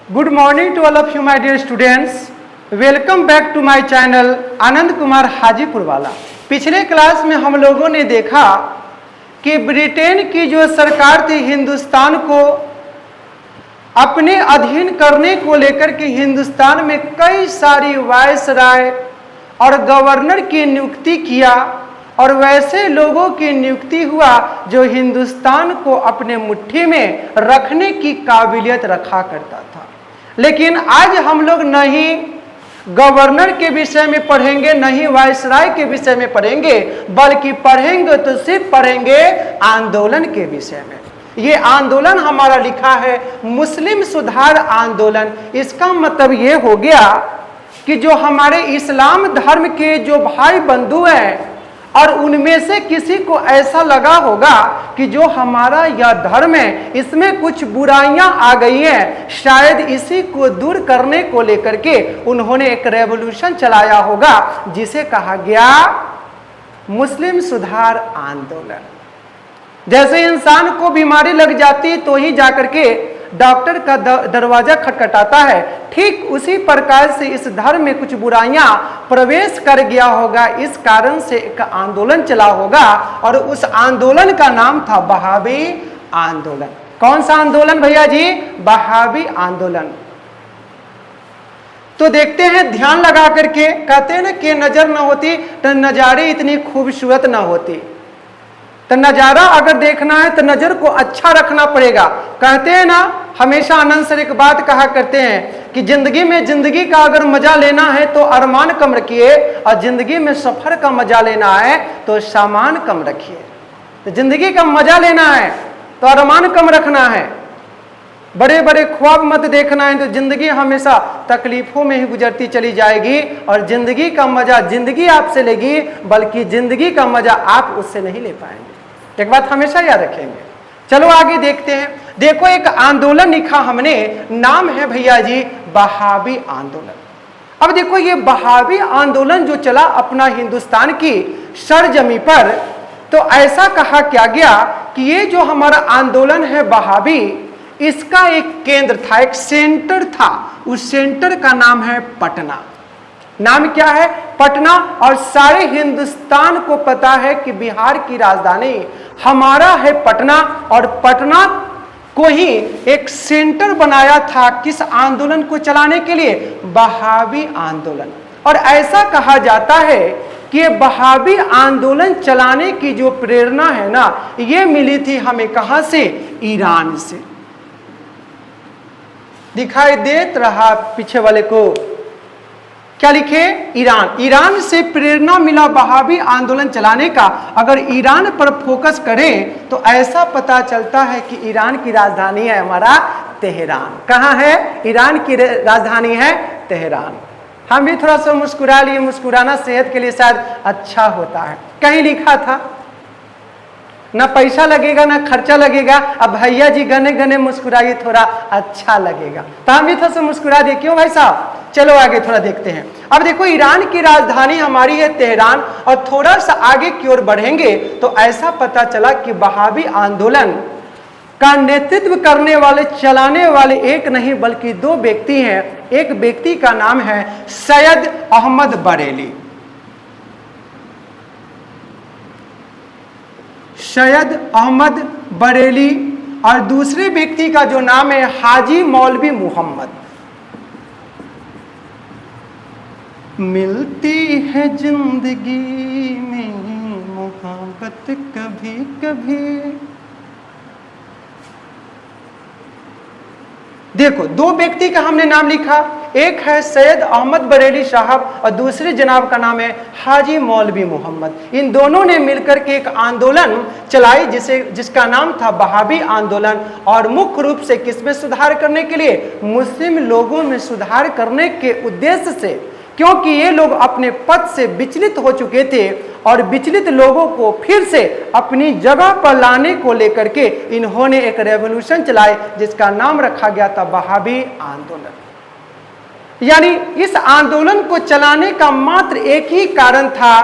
Good morning to all of you, my dear students. Welcome back to my channel Anand Kumar Hajipur वाला। पिछले class में हम लोगों ने देखा कि ब्रिटेन की जो सरकार थी हिंदुस्तान को अपने अधीन करने को लेकर के हिंदुस्तान में कई सारी वायसराय और गवर्नर की नियुक्ति किया और वैसे लोगों की नियुक्ति हुआ जो हिंदुस्तान को अपने मुट्ठी में रखने की काबिलियत रखा करता था। लेकिन आज हम लोग नहीं गवर्नर के विषय में पढ़ेंगे, नहीं वायसराय के विषय में पढ़ेंगे, बल्कि पढ़ेंगे तो सिर्फ पढ़ेंगे आंदोलन के विषय में। ये आंदोलन हमारा लिखा है मुस्लिम सुधार आंदोलन। इसका मतलब ये हो गया कि जो हमारे इस्लाम धर्म के जो भाई बंधु हैं और उनमें से किसी को ऐसा लगा होगा कि जो हमारा यह धर्म है इसमें कुछ बुराइयां आ गई हैं, शायद इसी को दूर करने को लेकर के उन्होंने एक रेवोल्यूशन चलाया होगा जिसे कहा गया मुस्लिम सुधार आंदोलन। जैसे इंसान को बीमारी लग जाती तो ही जाकर के डॉक्टर का दरवाजा खटखटाता है, ठीक उसी प्रकार से इस धर्म में कुछ बुराइयां प्रवेश कर गया होगा। इस कारण से एक आंदोलन चला होगा और उस आंदोलन का नाम था बहावी आंदोलन। कौन सा आंदोलन भैया जी? बहावी आंदोलन। तो देखते हैं ध्यान लगा करके, कहते हैं ना कि नजर न होती तो नजारे इतनी खूबसूरत न होती। तो नज़ारा अगर देखना है तो नज़र को अच्छा रखना पड़ेगा। कहते हैं ना, हमेशा आनंद सर एक बात कहा करते हैं कि जिंदगी में जिंदगी का अगर मजा लेना है तो अरमान कम रखिए और जिंदगी में सफर का मजा लेना है तो सामान कम रखिए। तो जिंदगी का मजा लेना है तो अरमान कम रखना है, बड़े बड़े ख्वाब मत देखना है, तो जिंदगी हमेशा तकलीफों में ही गुजरती चली जाएगी और जिंदगी का मजा जिंदगी आपसे लेगी, बल्कि जिंदगी का मजा आप उससे नहीं ले पाएंगे। एक बात हमेशा याद रखेंगे। चलो आगे देखते हैं। देखो एक आंदोलन लिखा हमने, नाम है भैया जी बहावी आंदोलन। अब देखो ये बहावी आंदोलन जो चला अपना हिंदुस्तान की सरजमी पर, तो ऐसा कहा क्या गया कि ये जो हमारा आंदोलन है बहावी, इसका एक केंद्र था, एक सेंटर था। उस सेंटर का नाम है पटना। नाम क्या है? पटना। और सारे हिंदुस्तान को पता है कि बिहार की राजधानी हमारा है पटना, और पटना को ही एक सेंटर बनाया था किस आंदोलन को चलाने के लिए? बहावी आंदोलन। और ऐसा कहा जाता है कि बहावी आंदोलन चलाने की जो प्रेरणा है ना, ये मिली थी हमें कहां से? ईरान से। दिखाई देत रहा पीछे वाले को, क्या लिखे? ईरान। ईरान से प्रेरणा मिला बहावी आंदोलन चलाने का। अगर ईरान पर फोकस करें तो ऐसा पता चलता है कि ईरान की राजधानी है हमारा तेहरान। कहाँ है? ईरान की राजधानी है तेहरान। हम भी थोड़ा सा मुस्कुरा लिए, मुस्कुराना सेहत के लिए शायद अच्छा होता है। कहीं लिखा था ना पैसा लगेगा ना खर्चा लगेगा, अब भैया जी गने गने मुस्कुराइए थोड़ा अच्छा लगेगा, तो हम भी थोड़ा सा मुस्कुरा दिए। क्यों भाई साहब? चलो आगे थोड़ा देखते हैं। अब देखो ईरान की राजधानी हमारी है तेहरान, और थोड़ा सा आगे की ओर बढ़ेंगे तो ऐसा पता चला कि बहावी आंदोलन का नेतृत्व करने वाले, चलाने वाले एक नहीं बल्कि दो व्यक्ति हैं। एक व्यक्ति का नाम है सैयद अहमद बरेली। सैयद अहमद बरेली। और दूसरे व्यक्ति का जो नाम है हाजी मौलवी मोहम्मद। मिलती है जिंदगी में मोहब्बत कभी कभी। देखो दो व्यक्ति का हमने नाम लिखा, एक है सैयद अहमद बरेली साहब और दूसरे जनाब का नाम है हाजी मौलवी मोहम्मद। इन दोनों ने मिलकर के एक आंदोलन चलाई जिसका नाम था बहावी आंदोलन। और मुख्य रूप से किसमें सुधार करने के लिए? मुस्लिम लोगों में सुधार करने के उद्देश्य से, क्योंकि ये लोग अपने पद से विचलित हो चुके थे और विचलित लोगों को फिर से अपनी जगह पर लाने को लेकर के इन्होंने एक रेवोल्यूशन चलाई जिसका नाम रखा गया था बहावी आंदोलन। यानी इस आंदोलन को चलाने का मात्र एक ही कारण था,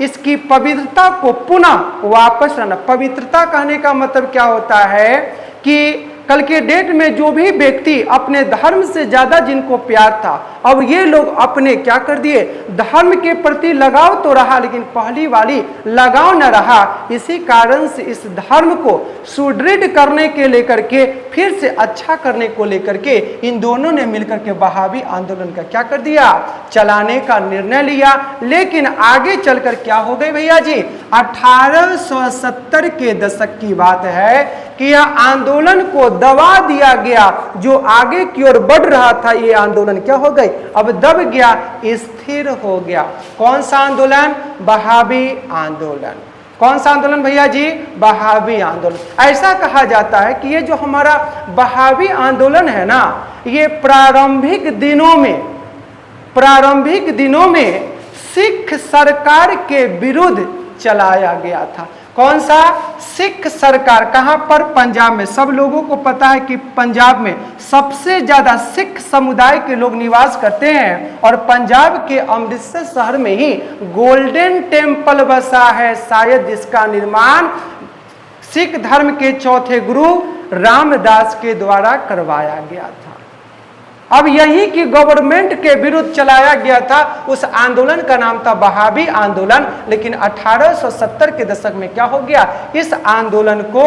इसकी पवित्रता को पुनः वापस लाना। पवित्रता कहने का मतलब क्या होता है कि कल के डेट में जो भी व्यक्ति अपने धर्म से ज्यादा जिनको प्यार था, अब ये लोग अपने क्या कर दिए, धर्म के प्रति लगाव तो रहा लेकिन पहली वाली लगाव न रहा। इसी कारण से इस धर्म को सुदृढ़ करने के लेकर के, फिर से अच्छा करने को लेकर के इन दोनों ने मिलकर के वहाबी आंदोलन का क्या कर दिया, चलाने का निर्णय लिया। लेकिन आगे चलकर क्या हो गई भैया जी, 1870 के दशक की बात है कि यह आंदोलन को दबा दिया गया। जो आगे की ओर बढ़ रहा था ये आंदोलन क्या हो गई, अब दब गया, स्थिर हो गया। कौन सा आंदोलन, वहाबी आंदोलन। कौन सा आंदोलन भैया जी, वहाबी आंदोलन। ऐसा कहा जाता है कि ये जो हमारा वहाबी आंदोलन है ना, ये प्रारंभिक दिनों में सिख सरकार के विरुद्ध चलाया गया था। कौन सा, सिख सरकार। कहां पर, पंजाब में। सब लोगों को पता है कि पंजाब में सबसे ज्यादा सिख समुदाय के लोग निवास करते हैं और पंजाब के अमृतसर शहर में ही गोल्डन टेम्पल बसा है, शायद जिसका निर्माण सिख धर्म के चौथे गुरु रामदास के द्वारा करवाया गया था। अब यही की गवर्नमेंट के विरुद्ध चलाया गया था। उस आंदोलन का नाम था वहाबी आंदोलन। लेकिन 1870 के दशक में क्या हो गया, इस आंदोलन को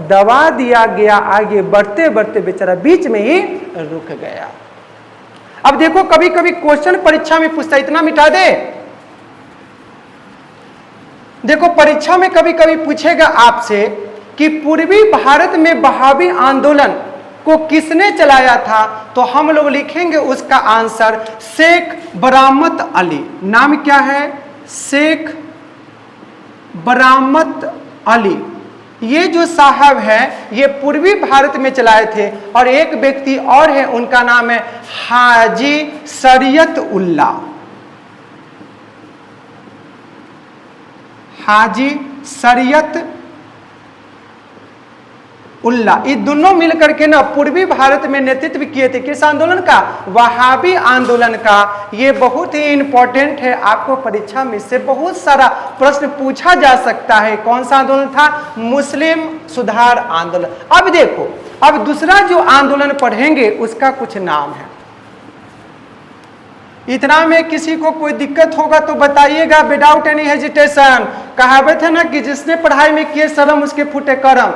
दबा दिया गया। आगे बढ़ते बढ़ते बेचारा बीच में ही रुक गया। अब देखो कभी कभी क्वेश्चन परीक्षा में पूछता, इतना मिटा दे, देखो परीक्षा में कभी कभी पूछेगा आपसे कि पूर्वी भारत में वहाबी आंदोलन को किसने चलाया था, तो हम लोग लिखेंगे उसका आंसर शेख बरामत अली। नाम क्या है, शेख बरामत अली। ये जो साहब है ये पूर्वी भारत में चलाए थे। और एक व्यक्ति और है, उनका नाम है हाजी शरीयत उल्ला। हाजी शरीयत उल्ला। ये दोनों मिलकर के ना पूर्वी भारत में नेतृत्व किए थे किस आंदोलन का, वहाबी आंदोलन का। ये बहुत ही इंपॉर्टेंट है, आपको परीक्षा में से बहुत सारा प्रश्न पूछा जा सकता है। कौन सा आंदोलन था, मुस्लिम सुधार आंदोलन। अब देखो, अब दूसरा जो आंदोलन पढ़ेंगे उसका कुछ नाम है। इतना में किसी को कोई दिक्कत होगा तो बताइएगा विदाउट एनी हेजिटेशन। कहावत है ना कि जिसने पढ़ाई में किए शर्म उसके फूटे करम।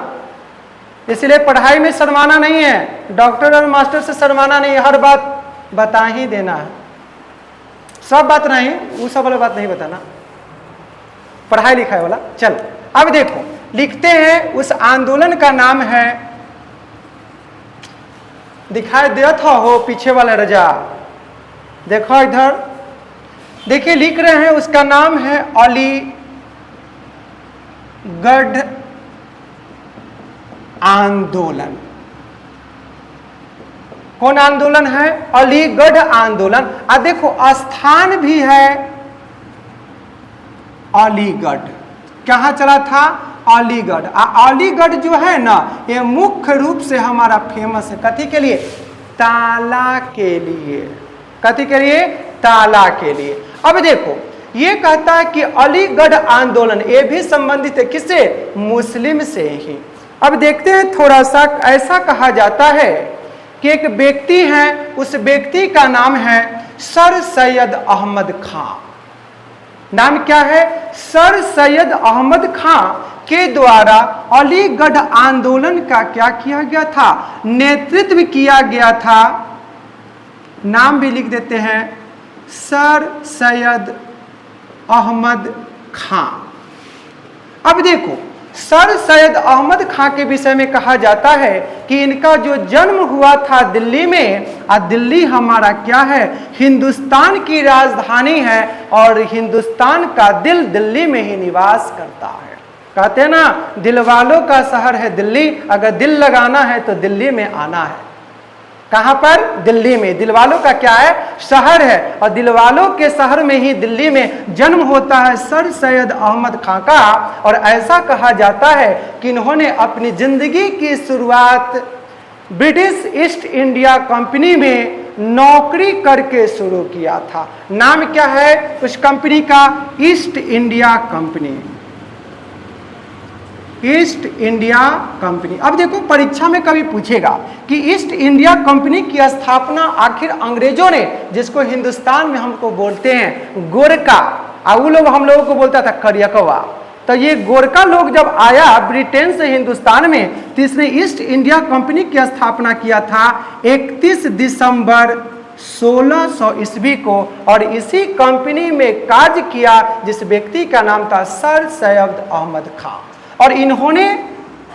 इसलिए पढ़ाई में शर्माना नहीं है, डॉक्टर और मास्टर से शर्माना नहीं है, हर बात बता ही देना है। सब बात नहीं, वो सब वाला बात नहीं बताना, पढ़ाई लिखाई वाला। चल अब देखो लिखते हैं, उस आंदोलन का नाम है, दिखाई देता हो पीछे वाला रजा, देखो इधर देखिए लिख रहे हैं, उसका नाम है अलीगढ़ आंदोलन। कौन आंदोलन है, अलीगढ़ आंदोलन। आ देखो स्थान भी है अलीगढ़, कहां चला था, अलीगढ़। अलीगढ़ जो है ना ये मुख्य रूप से हमारा फेमस है कथी के लिए, ताला के लिए। कथी के लिए, ताला के लिए। अब देखो ये कहता है कि अलीगढ़ आंदोलन ये भी संबंधित है किससे, मुस्लिम से ही। अब देखते हैं थोड़ा सा, ऐसा कहा जाता है कि एक व्यक्ति है, उस व्यक्ति का नाम है सर सैयद अहमद खां। नाम क्या है, सर सैयद अहमद खां के द्वारा अलीगढ़ आंदोलन का क्या किया गया था, नेतृत्व किया गया था। नाम भी लिख देते हैं, सर सैयद अहमद खां। अब देखो सर सैयद अहमद खां के विषय में कहा जाता है कि इनका जो जन्म हुआ था दिल्ली में, और दिल्ली हमारा क्या है, हिंदुस्तान की राजधानी है और हिंदुस्तान का दिल दिल्ली में ही निवास करता है। कहते हैं ना दिल वालों का शहर है दिल्ली, अगर दिल लगाना है तो दिल्ली में आना है। कहां पर, दिल्ली में। दिल वालों का क्या है, शहर है, और दिल वालों के शहर में ही दिल्ली में जन्म होता है सर सैयद अहमद खां का। और ऐसा कहा जाता है कि इन्होंने अपनी जिंदगी की शुरुआत ब्रिटिश ईस्ट इंडिया कंपनी में नौकरी करके शुरू किया था। नाम क्या है उस कंपनी का, east India company. East India company. अब देखो परीक्षा में कभी पूछेगा कि ईस्ट इंडिया कंपनी की स्थापना आखिर अंग्रेजों ने, जिसको हिंदुस्तान में हमको बोलते हैं गोरका, और वो लोग हम लोगों को बोलता था करियकवा, तो ये गोरका लोग जब आया ब्रिटेन से हिंदुस्तान में, तो इसने ईस्ट इंडिया कंपनी की स्थापना किया था 31 दिसंबर 1600 ईस्वी को, और इसी कंपनी में कार्य किया जिस व्यक्ति का नाम था सर सैयद अहमद खां, और इन्होंने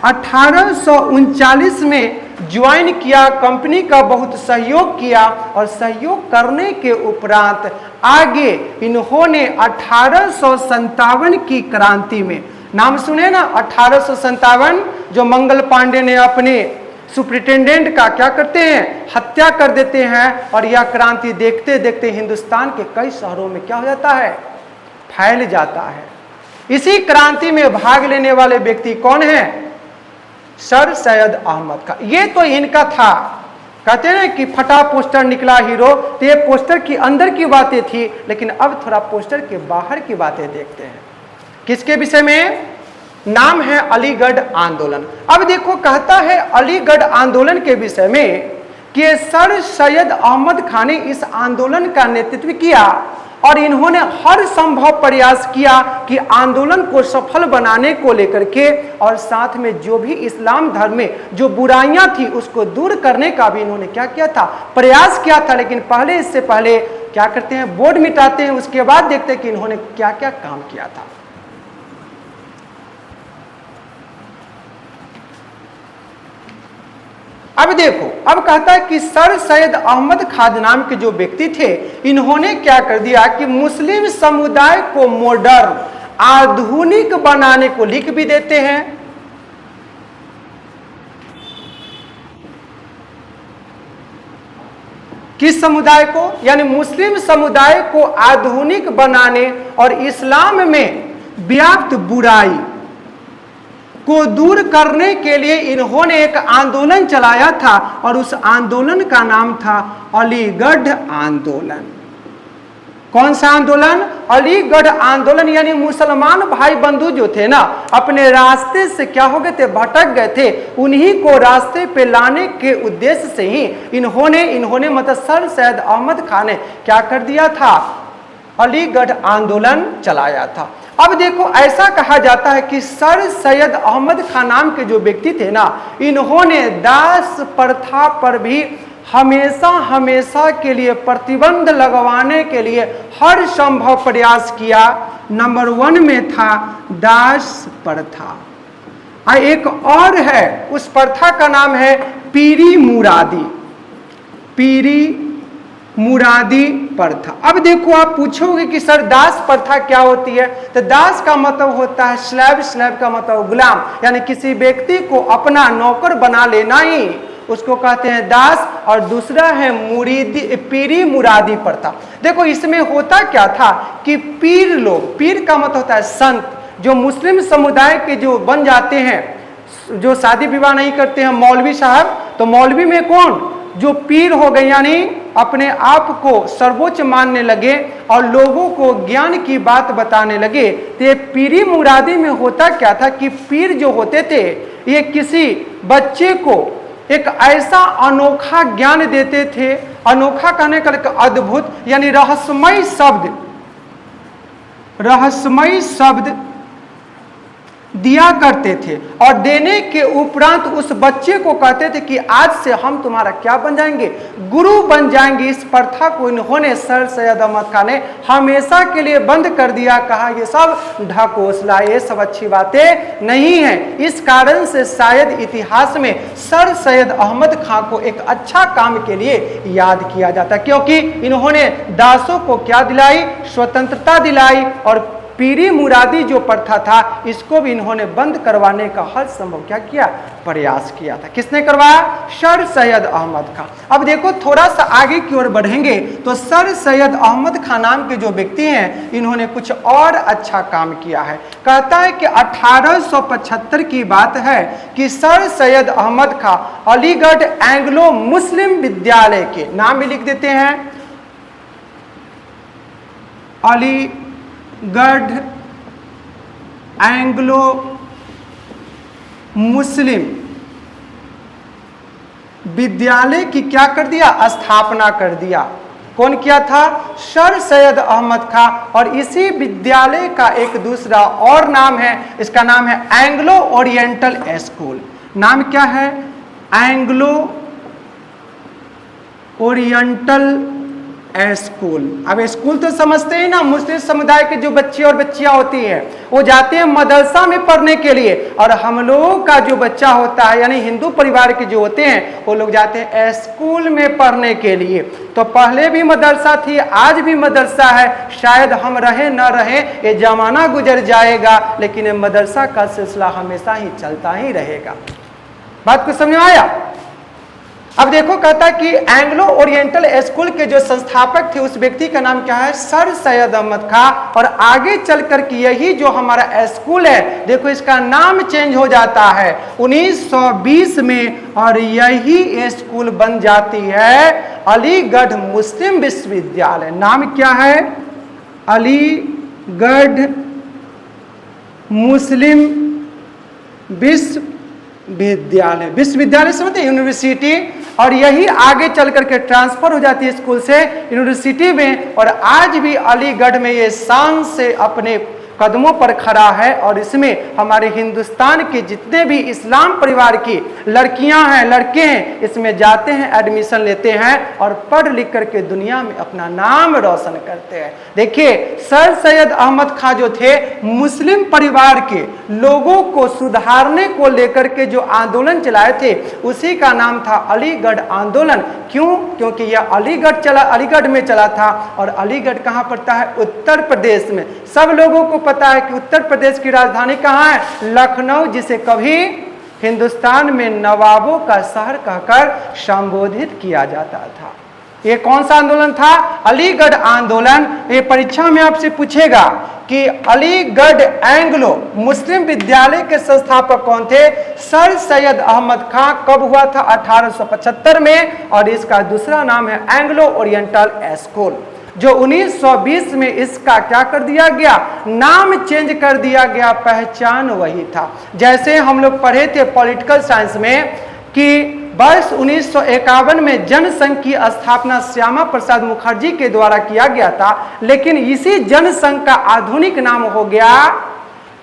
1839 में ज्वाइन किया, कंपनी का बहुत सहयोग किया, और सहयोग करने के उपरांत आगे इन्होंने 1857 की क्रांति में, नाम सुने ना 1857, जो मंगल पांडे ने अपने सुप्रिटेंडेंट का क्या करते हैं, हत्या कर देते हैं, और यह क्रांति देखते देखते हिंदुस्तान के कई शहरों में क्या हो जाता है, फैल जाता है। इसी क्रांति में भाग लेने वाले व्यक्ति कौन है, सर सैयद अहमद खां। ये तो इनका था, कहते हैं कि फटा पोस्टर निकला हीरो, तो ये पोस्टर की अंदर की बातें थी, लेकिन अब थोड़ा पोस्टर के बाहर की बातें देखते हैं। किसके विषय में, नाम है अलीगढ़ आंदोलन। अब देखो कहता है अलीगढ़ आंदोलन के विषय में कि सर सैयद अहमद खां ने इस आंदोलन का नेतृत्व किया, और इन्होंने हर संभव प्रयास किया कि आंदोलन को सफल बनाने को लेकर के, और साथ में जो भी इस्लाम धर्म में जो बुराइयां थी उसको दूर करने का भी इन्होंने क्या किया था, प्रयास किया था। लेकिन पहले, इससे पहले क्या करते हैं, बोर्ड मिटाते हैं, उसके बाद देखते हैं कि इन्होंने क्या क्या काम किया था। अब देखो, अब कहता है कि सर सैयद अहमद खां नाम के जो व्यक्ति थे, इन्होंने क्या कर दिया कि मुस्लिम समुदाय को मॉडर्न, आधुनिक बनाने को लिख भी देते हैं। किस समुदाय को, यानी मुस्लिम समुदाय को आधुनिक बनाने और इस्लाम में व्याप्त बुराई को दूर करने के लिए इन्होंने एक आंदोलन चलाया था, और उस आंदोलन का नाम था अलीगढ़ आंदोलन। कौन सा आंदोलन, अलीगढ़ आंदोलन। यानी मुसलमान भाई बंधु जो थे ना, अपने रास्ते से क्या हो गए थे, भटक गए थे, उन्हीं को रास्ते पे लाने के उद्देश्य से ही इन्होंने मतलब सर सैयद अहमद खां ने क्या कर दिया था, अलीगढ़ आंदोलन चलाया था। अब देखो ऐसा कहा जाता है कि सर सैयद अहमद खां नाम के जो व्यक्ति थे ना, इन्होंने दास प्रथा पर भी हमेशा के लिए प्रतिबंध लगवाने के लिए हर संभव प्रयास किया। नंबर 1 में था दास प्रथा। एक और है, उस प्रथा का नाम है पीरी मुरादी प्रथा। अब देखो आप पूछोगे कि सर दास प्रथा क्या होती है, तो दास का मतलब होता है स्लेव का मतलब गुलाम, यानी किसी व्यक्ति को अपना नौकर बना लेना ही उसको कहते हैं दास। और दूसरा है पीरी मुरादी प्रथा। देखो इसमें होता क्या था कि पीर का मतलब होता है संत, जो मुस्लिम समुदाय के जो बन जाते हैं, जो शादी विवाह नहीं करते हैं, मौलवी साहब, तो मौलवी में कौन, जो पीर हो गए, यानी अपने आप को सर्वोच्च मानने लगे और लोगों को ज्ञान की बात बताने लगे। तो ये पीरी मुरादी में होता क्या था कि पीर जो होते थे, ये किसी बच्चे को एक ऐसा अनोखा ज्ञान देते थे, अनोखा कहने का अद्भुत, यानी रहस्यमय शब्द दिया करते थे, और देने के उपरांत उस बच्चे को कहते थे कि आज से हम तुम्हारा क्या बन जाएंगे, गुरु बन जाएंगे। इस प्रथा को इन्होंने सर सैयद अहमद खां ने हमेशा के लिए बंद कर दिया। कहा ये सब ढकोसला, ये सब अच्छी बातें नहीं है। इस कारण से शायद इतिहास में सर सैयद अहमद खां को एक अच्छा काम के लिए याद किया जाता, क्योंकि इन्होंने दासों को क्या दिलाई, स्वतंत्रता दिलाई, और पीरी मुरादी जो प्रथा था इसको भी इन्होंने बंद करवाने का हर संभव क्या किया, प्रयास किया था। किसने करवाया, सर सैयद अहमद खां। अब देखो थोड़ा सा आगे की ओर बढ़ेंगे तो सर सैयद अहमद खां नाम के जो व्यक्ति हैं, इन्होंने कुछ और अच्छा काम किया है। कहता है कि 1875 की बात है कि सर सैयद अहमद खां अलीगढ़ एंग्लो मुस्लिम विद्यालय के, नाम भी लिख देते हैं, अलीगढ़ एंग्लो मुस्लिम विद्यालय की क्या कर दिया, स्थापना कर दिया। कौन किया था, सर सैयद अहमद खां। और इसी विद्यालय का एक दूसरा और नाम है, इसका नाम है एंग्लो ओरिएंटल स्कूल। नाम क्या है, एंग्लो ओरिएंटल स्कूल। अब स्कूल तो समझते ही ना, मुस्लिम समुदाय के जो बच्चे और बच्चियां होती हैं वो जाते हैं मदरसा में पढ़ने के लिए, और हम लोगों का जो बच्चा होता है यानी हिंदू परिवार के जो होते हैं वो लोग जाते हैं स्कूल में पढ़ने के लिए। तो पहले भी मदरसा थी, आज भी मदरसा है। शायद हम रहे न रहे, ये जमाना गुजर जाएगा, लेकिन ये मदरसा का सिलसिला हमेशा ही चलता ही रहेगा। बात को समझ में आया। अब देखो, कहता है कि एंग्लो ओरिएंटल स्कूल के जो संस्थापक थे उस व्यक्ति का नाम क्या है, सर सैयद अहमद खां। और आगे चलकर के यही जो हमारा स्कूल है, देखो इसका नाम चेंज हो जाता है 1920 में, और यही स्कूल बन जाती है अलीगढ़ मुस्लिम विश्वविद्यालय। नाम क्या है, अलीगढ़ मुस्लिम विश्वविद्यालय। विश्वविद्यालय समझते हैं, यूनिवर्सिटी। और यही आगे चल करके ट्रांसफर हो जाती है स्कूल से यूनिवर्सिटी में, और आज भी अलीगढ़ में ये शान से अपने कदमों पर खड़ा है। और इसमें हमारे हिंदुस्तान के जितने भी इस्लाम परिवार की लड़कियां हैं, लड़के हैं, इसमें जाते हैं, एडमिशन लेते हैं और पढ़ लिख करके दुनिया में अपना नाम रोशन करते हैं। देखिए, सर सैयद अहमद खां जो थे, मुस्लिम परिवार के लोगों को सुधारने को लेकर के जो आंदोलन चलाए थे उसी का नाम था अलीगढ़ आंदोलन। क्यों, क्योंकि यह अलीगढ़ में चला था। और अलीगढ़ कहाँ पड़ता है, उत्तर प्रदेश में। सब लोगों को पता है कि उत्तर प्रदेश की राजधानी कहाँ है, लखनऊ, जिसे कभी हिंदुस्तान में नवाबों का शहर कहकर संबोधित किया जाता था। ये कौन सा आंदोलन था, अलीगढ़ आंदोलन। ये परीक्षा में आपसे पूछेगा कि अलीगढ़ एंग्लो मुस्लिम विद्यालय के संस्थापक कौन थे, सर सैयद अहमद खां। कब हुआ था, 1875 में। और इसका दूसरा नाम है एंग्लो ओरिएंटल स्कूल, जो 1920 में इसका क्या कर दिया गया, नाम चेंज कर दिया गया। पहचान वही था। जैसे हम लोग पढ़े थे पॉलिटिकल साइंस में कि वर्ष 1951 में जनसंघ की स्थापना श्यामा प्रसाद मुखर्जी के द्वारा किया गया था, लेकिन इसी जनसंघ का आधुनिक नाम हो गया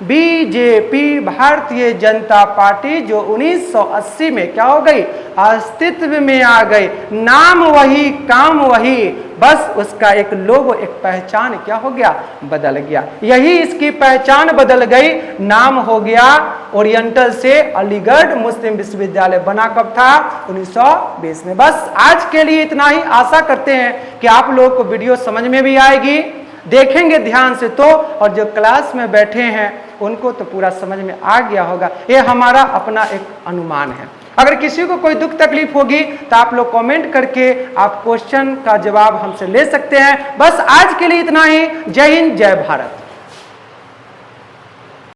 बीजेपी, भारतीय जनता पार्टी, जो 1980 में क्या हो गई, अस्तित्व में आ गई। नाम वही, काम वही, बस उसका एक लोगो, एक पहचान क्या हो गया, बदल गया। यही इसकी पहचान बदल गई, नाम हो गया ओरिएंटल से अलीगढ़ मुस्लिम विश्वविद्यालय। बना कब था, 1920 में। बस आज के लिए इतना ही। आशा करते हैं कि आप लोगों को वीडियो समझ में भी आएगी, देखेंगे ध्यान से तो, और जो क्लास में बैठे हैं उनको तो पूरा समझ में आ गया होगा। ये हमारा अपना एक अनुमान है। अगर किसी को कोई दुख तकलीफ होगी तो आप लोग कमेंट करके आप क्वेश्चन का जवाब हमसे ले सकते हैं। बस आज के लिए इतना ही। जय हिंद, जय भारत।